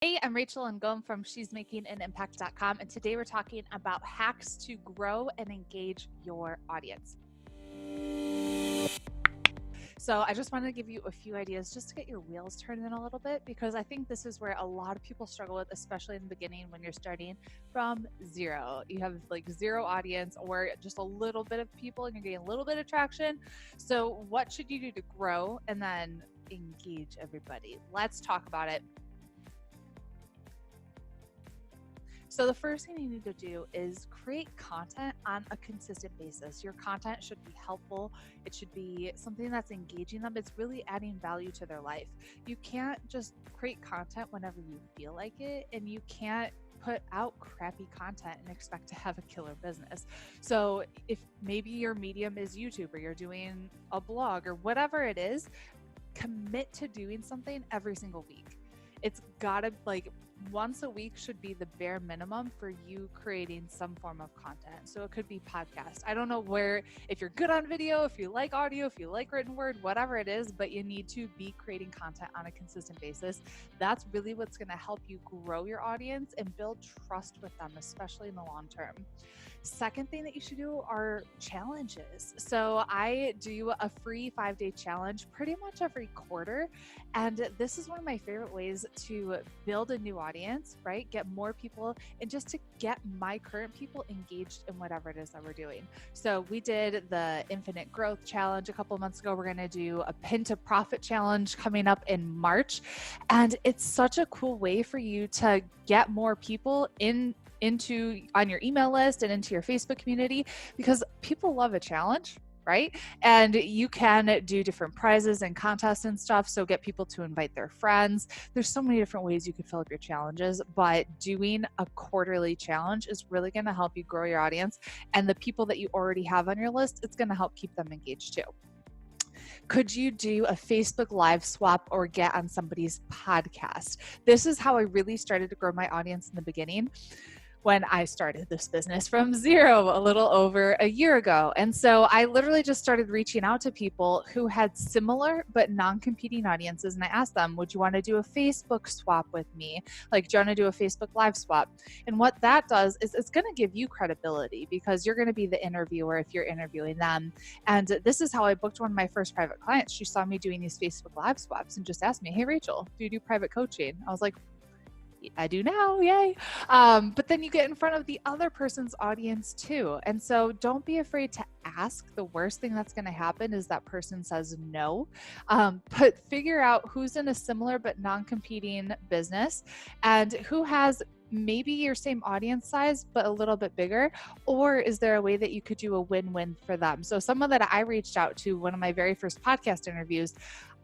Hey, I'm Rachel and Ngom from she'smakinganimpact.com, and today we're talking about hacks to grow and engage your audience. So I just wanted to give you a few ideas just to get your wheels turning a little bit, because I think this is where a lot of people struggle with, especially in the beginning when you're starting from zero. You have like zero audience or just a little bit of people and you're getting a little bit of traction. So what should you do to grow and then engage everybody? Let's talk about it. So the first thing you need to do is create content on a consistent basis. Your content should be helpful. It should be something that's engaging them. It's really adding value to their life. You can't just create content whenever you feel like it, and you can't put out crappy content and expect to have a killer business. So if maybe your medium is YouTube or you're doing a blog or whatever it is, commit to doing something every single week. It's gotta, like, once a week should be the bare minimum for you creating some form of content. So it could be podcast. I don't know if you're good on video, if you like audio, if you like written word, whatever it is, but you need to be creating content on a consistent basis. That's really what's going to help you grow your audience and build trust with them, especially in the long term. Second thing that you should do are challenges. So I do a free 5-day challenge pretty much every quarter. And this is one of my favorite ways to build a new audience, right? Get more people and just to get my current people engaged in whatever it is that we're doing. So we did the Infinite Growth Challenge a couple of months ago. We're going to do a Pin to Profit Challenge coming up in March. And it's such a cool way for you to get more people on your email list and into your Facebook community, because people love a challenge, right? And you can do different prizes and contests and stuff. So get people to invite their friends. There's so many different ways you could fill up your challenges, but doing a quarterly challenge is really going to help you grow your audience. And the people that you already have on your list, it's going to help keep them engaged too. Could you do a Facebook live swap or get on somebody's podcast? This is how I really started to grow my audience in the beginning, when I started this business from zero a little over a year ago. And so I literally just started reaching out to people who had similar but non-competing audiences. And I asked them, would you want to do a Facebook swap with me? Like, do you want to do a Facebook live swap? And what that does is it's going to give you credibility, because you're going to be the interviewer if you're interviewing them. And this is how I booked one of my first private clients. She saw me doing these Facebook live swaps and just asked me, hey, Rachel, do you do private coaching? I was like, I do now, yay. But then you get in front of the other person's audience too. And so don't be afraid to ask. The worst thing that's going to happen is that person says no. But figure out who's in a similar but non-competing business and who has maybe your same audience size, but a little bit bigger, or is there a way that you could do a win-win for them? So someone that I reached out to, one of my very first podcast interviews,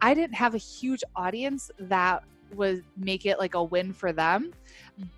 I didn't have a huge audience that would make it like a win for them.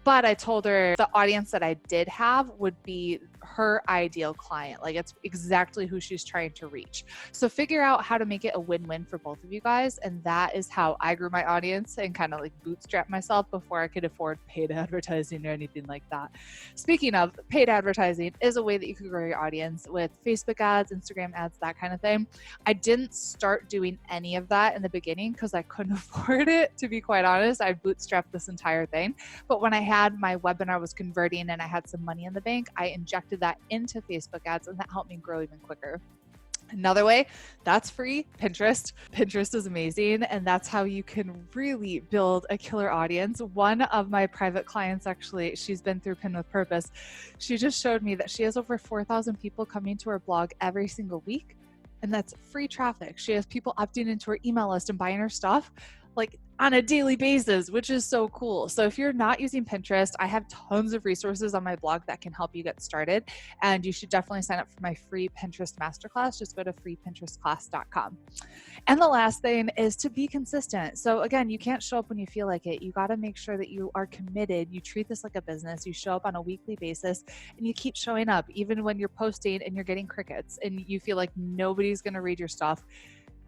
But I told her the audience that I did have would be her ideal client. Like, it's exactly who she's trying to reach. So figure out how to make it a win-win for both of you guys. And that is how I grew my audience and kind of like bootstrap myself before I could afford paid advertising or anything like that. Speaking of, paid advertising is a way that you can grow your audience with Facebook ads, Instagram ads, that kind of thing. I didn't start doing any of that in the beginning because I couldn't afford it, to be quite honest. I bootstrapped this entire thing. But when I had my webinar was converting and I had some money in the bank, I injected that into Facebook ads, and that helped me grow even quicker. Another way that's free, Pinterest. Pinterest is amazing, and that's how you can really build a killer audience. One of my private clients, actually, she's been through Pin with Purpose. She just showed me that she has over 4,000 people coming to her blog every single week, and that's free traffic. She has people opting into her email list and buying her stuff like on a daily basis, which is so cool. So if you're not using Pinterest, I have tons of resources on my blog that can help you get started. And you should definitely sign up for my free Pinterest masterclass. Just go to freepinterestclass.com. And the last thing is to be consistent. So again, you can't show up when you feel like it. You got to make sure that you are committed. You treat this like a business. You show up on a weekly basis and you keep showing up, even when you're posting and you're getting crickets and you feel like nobody's going to read your stuff.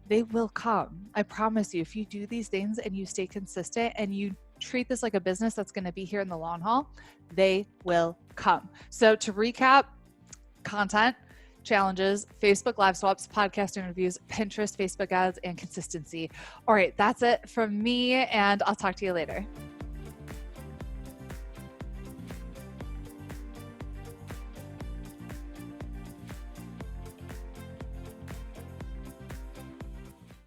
They will come. I promise you, if you do these things and you stay consistent and you treat this like a business that's going to be here in the long haul, they will come. So to recap, content, challenges, Facebook live swaps, podcast interviews, Pinterest, Facebook ads, and consistency. All right, that's it from me, and I'll talk to you later.